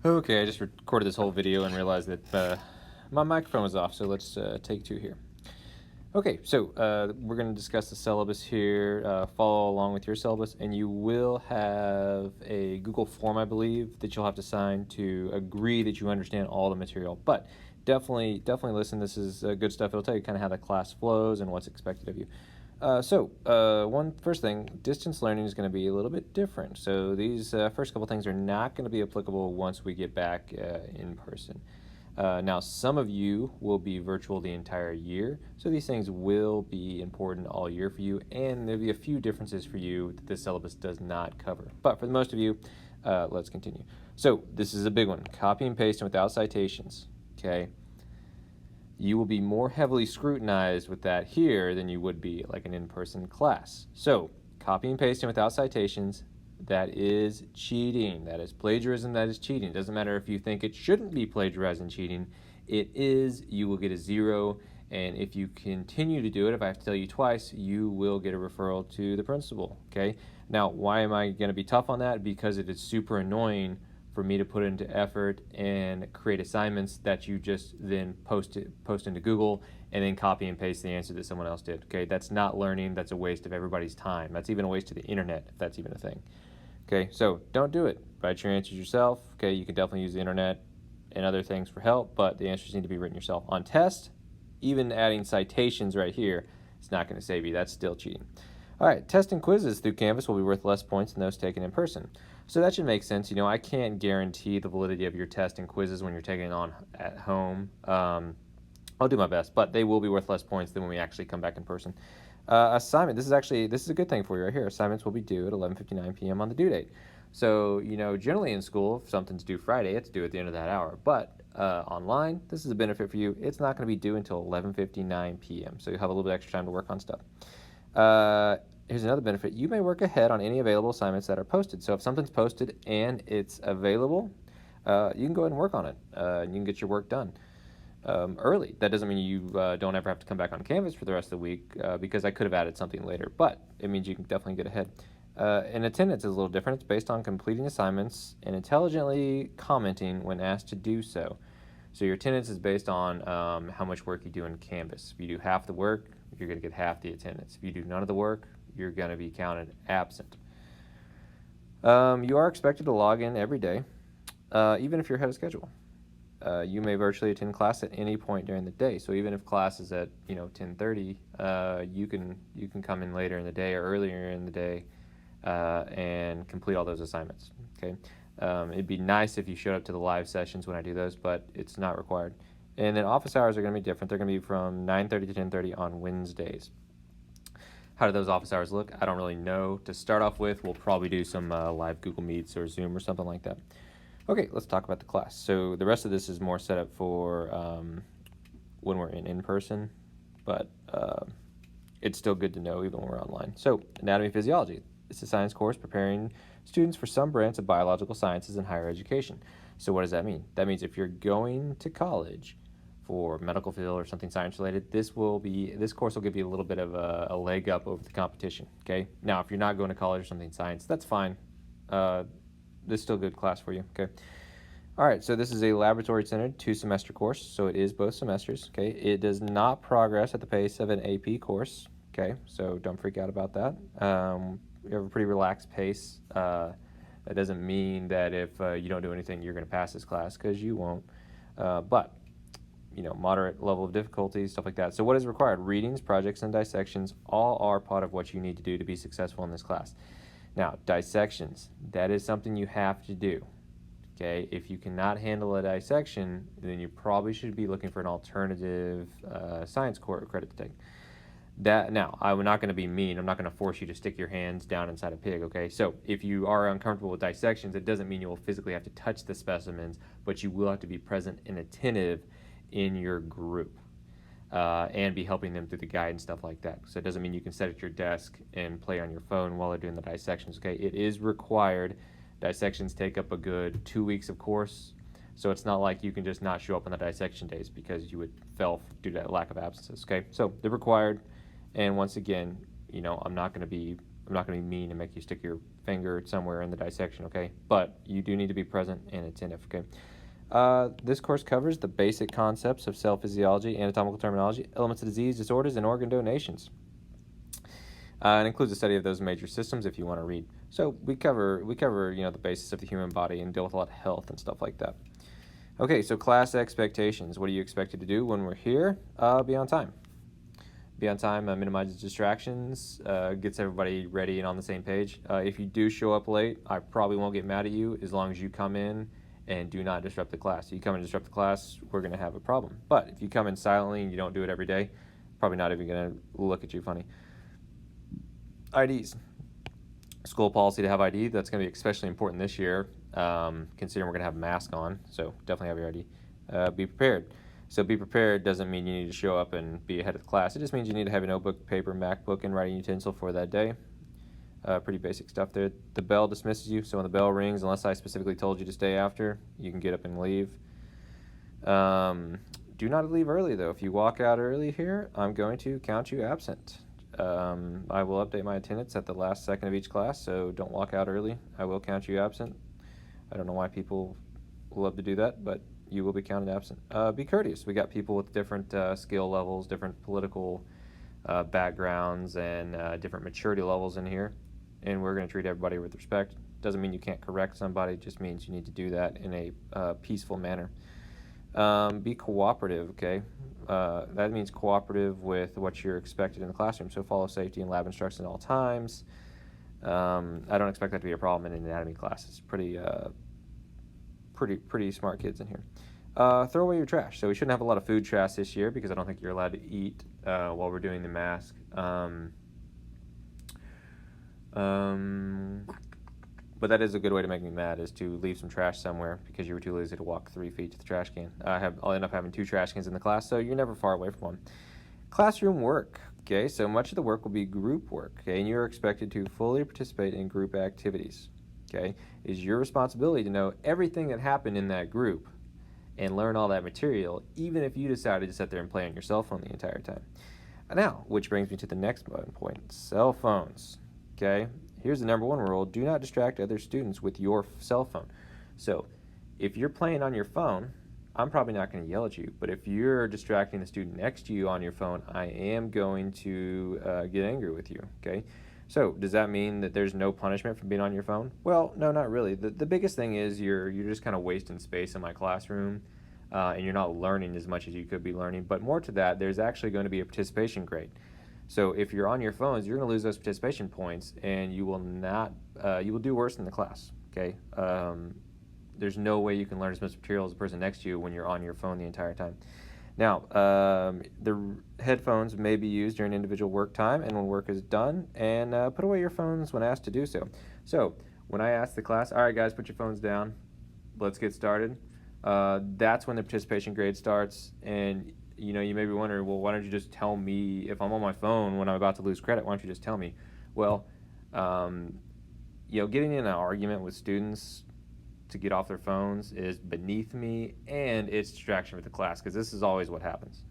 Okay, I just recorded this whole video and realized that my microphone was off, so let's take two here. Okay, so we're going to discuss the syllabus here, follow along with your syllabus, and you will have a Google form, I believe, that you'll have to sign to agree that you understand all the material. But definitely listen. This is good stuff. It'll tell you kind of how the class flows and what's expected of you. First thing, distance learning is going to be a little bit different. So these first couple things are not going to be applicable once we get back in person. Now, some of you will be virtual the entire year, so these things will be important all year for you, and there'll be a few differences for you that this syllabus does not cover. But for the most of you, let's continue. So this is a big one, copy and paste and without citations, okay? You will be more heavily scrutinized with that here than you would be like an in-person class. So copy and pasting without citations, that is cheating. That is plagiarism. That is cheating. It doesn't matter if you think it shouldn't be plagiarizing cheating. It is. You will get a 0. And if you continue to do it, if I have to tell you twice, you will get a referral to the principal. Okay. Now, why am I going to be tough on that? Because it is super annoying for me to put into effort and create assignments that you just then post into Google and then copy and paste the answer that someone else did. Okay, that's not learning. That's a waste of everybody's time. That's even a waste of the internet, if that's even a thing. Okay, so don't do it. Write your answers yourself. Okay, you can definitely use the internet and other things for help, but the answers need to be written yourself. On test, even adding citations right here, it's not going to save you. That's still cheating. All right, test and quizzes through Canvas will be worth less points than those taken in person. So that should make sense. You know, I can't guarantee the validity of your test and quizzes when you're taking it on at home. I'll do my best, but they will be worth less points than when we actually come back in person. Assignment, this is a good thing for you right here. Assignments will be due at 11:59 p.m. on the due date. So, you know, generally in school, if something's due Friday, it's due at the end of that hour. But online, this is a benefit for you. It's not going to be due until 11:59 p.m. So you have a little bit extra time to work on stuff. Here's another benefit. You may work ahead on any available assignments that are posted. So if something's posted and it's available, you can go ahead and work on it. And you can get your work done early. That doesn't mean you don't ever have to come back on Canvas for the rest of the week because I could have added something later, but it means you can definitely get ahead. And attendance is a little different. It's based on completing assignments and intelligently commenting when asked to do so. So your attendance is based on how much work you do in Canvas. If you do half the work, you're going to get half the attendance. If you do none of the work, you're going to be counted absent. You are expected to log in every day, even if you're ahead of schedule. You may virtually attend class at any point during the day. So even if class is at 10:30, you can come in later in the day or earlier in the day and complete all those assignments. Okay, it'd be nice if you showed up to the live sessions when I do those, but it's not required. And then office hours are going to be different. They're going to be from 9:30 to 10:30 on Wednesdays. How do those office hours look? I don't really know. To start off with, we'll probably do some live Google Meets or Zoom or something like that. Okay, let's talk about the class. So the rest of this is more set up for when we're in person, but it's still good to know even when we're online. So anatomy and physiology. It's a science course preparing students for some branch of biological sciences in higher education. So what does that mean? That means if you're going to college for medical field or something science related, this course will give you a little bit of a leg up over the competition. Okay. Now, if you're not going to college or something science, that's fine. This is still a good class for you. Okay. All right. So this is a laboratory-centered 2-semester course. So it is both semesters. Okay. It does not progress at the pace of an AP course. Okay. So don't freak out about that. We have a pretty relaxed pace. That doesn't mean that if you don't do anything, you're going to pass this class, because you won't. But moderate level of difficulty, stuff like that. So what is required? Readings, projects, and dissections all are part of what you need to do to be successful in this class. Now, dissections, that is something you have to do. Okay, if you cannot handle a dissection, then you probably should be looking for an alternative science core credit to take. Now, I'm not going to be mean. I'm not going to force you to stick your hands down inside a pig, okay? So if you are uncomfortable with dissections, it doesn't mean you will physically have to touch the specimens, but you will have to be present and attentive in your group and be helping them through the guide and stuff like that. So it doesn't mean you can sit at your desk and play on your phone while they're doing the dissections, okay? It is required. Dissections take up a good 2 weeks of course, so it's not like you can just not show up on the dissection days because you would fail due to that lack of absences, okay? So they're required, and once again, I'm not going to be I'm not going to be mean and make you stick your finger somewhere in the dissection, okay? But you do need to be present and attentive, okay? This course covers the basic concepts of cell physiology, anatomical terminology, elements of disease, disorders, and organ donations. It includes a study of those major systems if you want to read. So we cover the basis of the human body and deal with a lot of health and stuff like that. Okay, so class expectations. What are you expected to do when we're here? Be on time. Be on time, minimizes distractions, gets everybody ready and on the same page. If you do show up late, I probably won't get mad at you as long as you come in and do not disrupt the class. If you come and disrupt the class, we're going to have a problem. But if you come in silently and you don't do it every day, probably not even going to look at you funny. IDs. School policy to have ID. That's going to be especially important this year, considering we're going to have masks on. So definitely have your ID. Be prepared. So be prepared doesn't mean you need to show up and be ahead of the class. It just means you need to have a notebook, paper, MacBook, and writing utensil for that day. Pretty basic stuff there. The bell dismisses you, so when the bell rings, unless I specifically told you to stay after, you can get up and leave. Do not leave early, though. If you walk out early here, I'm going to count you absent. I will update my attendance at the last second of each class, so don't walk out early. I will count you absent. I don't know why people love to do that, but you will be counted absent. Be courteous. We got people with different skill levels, different political backgrounds, and different maturity levels in here, and we're going to treat everybody with respect. Doesn't mean you can't correct somebody, it just means you need to do that in a peaceful manner. Be cooperative, okay? That means cooperative with what you're expected in the classroom, so follow safety and lab instructions at all times. I don't expect that to be a problem in an anatomy class. It's pretty smart kids in here. Throw away your trash. So we shouldn't have a lot of food trash this year because I don't think you're allowed to eat while we're doing the mask. But that is a good way to make me mad, is to leave some trash somewhere because you were too lazy to walk 3 feet to the trash can. I'll end up having 2 trash cans in the class, so you're never far away from one. Classroom work. Okay, so much of the work will be group work, okay, and you're expected to fully participate in group activities, okay? It is your responsibility to know everything that happened in that group and learn all that material, even if you decided to sit there and play on your cell phone the entire time. Now, which brings me to the next point, cell phones, okay? Here's the number 1 rule: do not distract other students with your cell phone. So if you're playing on your phone, I'm probably not going to yell at you, but if you're distracting the student next to you on your phone, I am going to get angry with you, okay? So does that mean that there's no punishment for being on your phone? Well, no, not really. The biggest thing is you're just kind of wasting space in my classroom, and you're not learning as much as you could be learning. But more to that, there's actually going to be a participation grade. So if you're on your phones, you're going to lose those participation points, and you will do worse in the class, okay? There's no way you can learn as much material as the person next to you when you're on your phone the entire time. Now, the headphones may be used during individual work time and when work is done, and put away your phones when asked to do so. So when I ask the class, all right, guys, put your phones down, let's get started, that's when the participation grade starts, and you may be wondering, well, why don't you just tell me if I'm on my phone when I'm about to lose credit? Why don't you just tell me? Well, getting in an argument with students to get off their phones is beneath me, and it's distraction for the class, because this is always what happens.